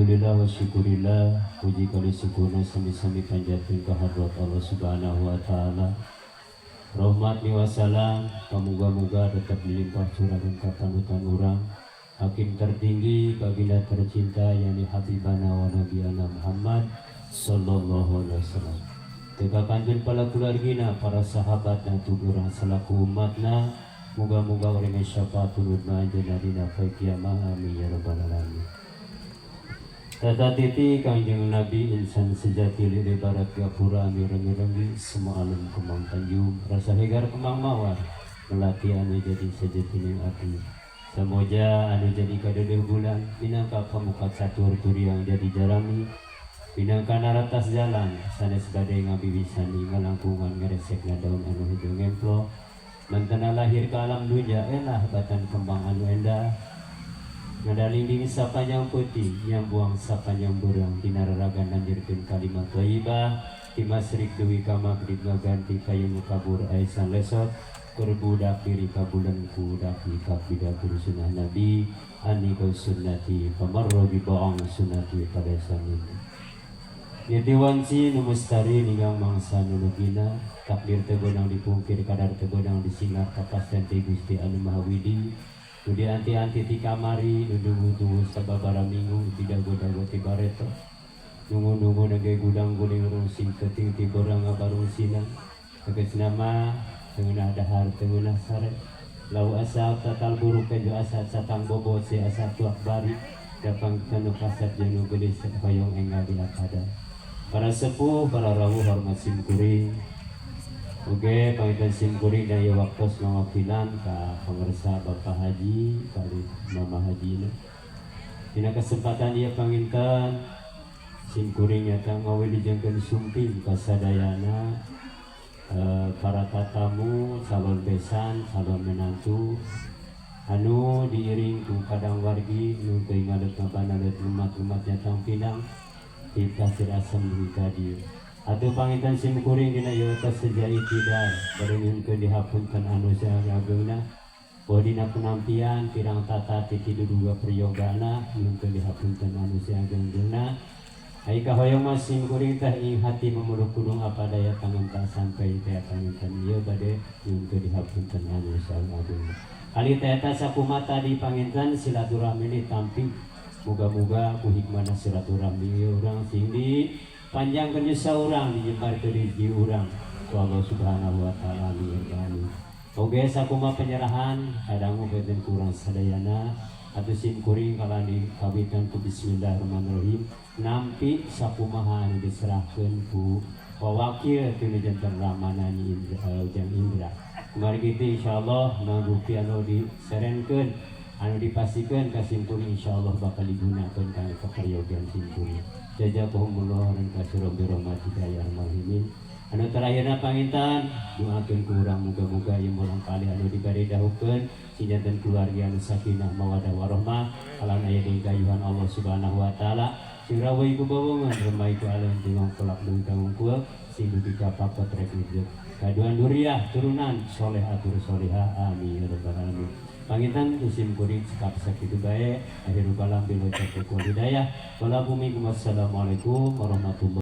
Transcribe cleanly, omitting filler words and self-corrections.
Alhamdulillah wa syukurillah, puji kali syukurna sami-sami panjatkeun ka hadrat Allah Subhanahu wa taala. Rahmat ni wassalam pamuga-muga tetap dilimpah curahan ka panutan urang hakim tertinggi baginda tercinta yani habibana wa nabiyana Muhammad sallallahu alaihi wasallam. Teka kanjeng pala keluargina, para sahabatna tugurang selaku umatna, muga-muga urang syafaat turutna anjeunna dina poe kiamah amin ya rabbal alamin. Tata titi kanjeng Nabi insan sejati lili barat gapura mireng-mireng semua alam kemang tanjung rasa hegar kemang mawar melati anu jadi sejatining ati samoja anu jadi kadeudeung bulan minangka pamuka catur turiang jadi jarami minangka naratas jalan sanes bade ngabiwisani ngalangkungan ngaresekna daun anu hijau ngemplo mantena lahir ke alam dunya elah batan kembang anu endah ngadalinding sapanjang putih yang buang sapanjang burang dinararagan nandirkeun kalimat thayyibah timasrik deui ka maghrib ngaganti kayu kabur aisan lesot kerbudak diri kabulan kudak kabida sunnah nabi ani ka sunnati pamarro bi ba'ang sunnati pada samin yati wanci nu mustari ningang mangsa nulugina takdir teu beunang dipungkir kadar teu beunang disingat kapasten ti Gusti Anu Maha Widi Nudi anti-anti ti kamari, nundu-nundu sababara minggu, tidak goda-goda ti bareto. Nungu-nungu nage gudang guling rusing keting ti borang ngabarung sinan. Tegas nama, tengenah dahar, tengenah sare. Lau asa tatal buruk kejo asa satang bobot si asa tuak bari. Dapang kanu kasat jenu gede hoyong engal di akada. Para sepuh, para rawuh hormat simkuring. Oke, pangitan simkuring dan ya waktu mawakilan ka pengersa Bapak Haji kali Mama Haji ini. Dina kesempatan dia pangintan simkuring nyata ngawe dijengkeun sumping kasadayana para tatamu calon besan calon menantu anu diiring ku kadang wargi nu teu ngalet ngabanaleut umat-umat nyatang pinang di kasir asam di kadi. Atuh pangitan simkuring dina ieu sejai tidak barengkeun dihapunkeun anu saagengna poe dina penampian pirang tata titi duduga priyogana nyungkeun dihapunkeun anu saagengna ai kahoyong mas simkuring teh ing hati memuluk kudung apa daya tangan tak sampai teh pangitan ieu bade nyungkeun dihapunkeun anu saagengna kali teh eta sakumata di pangitan silaturahmi ditampi muga-muga ku hikmahna silaturahmi urang sing di panjang kerja orang dijembar ke rezeki orang ku Allah Subhanahu wa taala amin. Oge sakuma penyerahan kadang ngeukeun kurang sadayana atuh simkuring kala dikawitan ku bismillahirrahmanirrahim nampi sakumaha anu diserahkeun ku wakil tinu janten ramana nyi Ujang Indra. Kemarin kitu insyaallah mangrupi anu diserenkeun anu dipasikeun ka simkuring insyaallah bakal digunakeun kangge kaprayogan simkuring. Jazakumullah khairan katsiran bi rahmatika ya arhamar rahimin. Anu terakhirna pangintan doakeun ku urang muga-muga ieu molang kali anu dibari dahupkeun sinjanten keluarga anu sakinah mawaddah warahmah alam aya di kayuhan Allah Subhanahu wa taala sing rawuh iku bawongan remai ku alam tingong kelak deui kangungkul sing dugi ka papot rek hidup kaduan duriah turunan soleh atur solihah amin ya rabbal alamin. Pangitan usim kuring sekap sakitu bae akhirul kalam bil hidayah. Wassalamualaikum warahmatullahi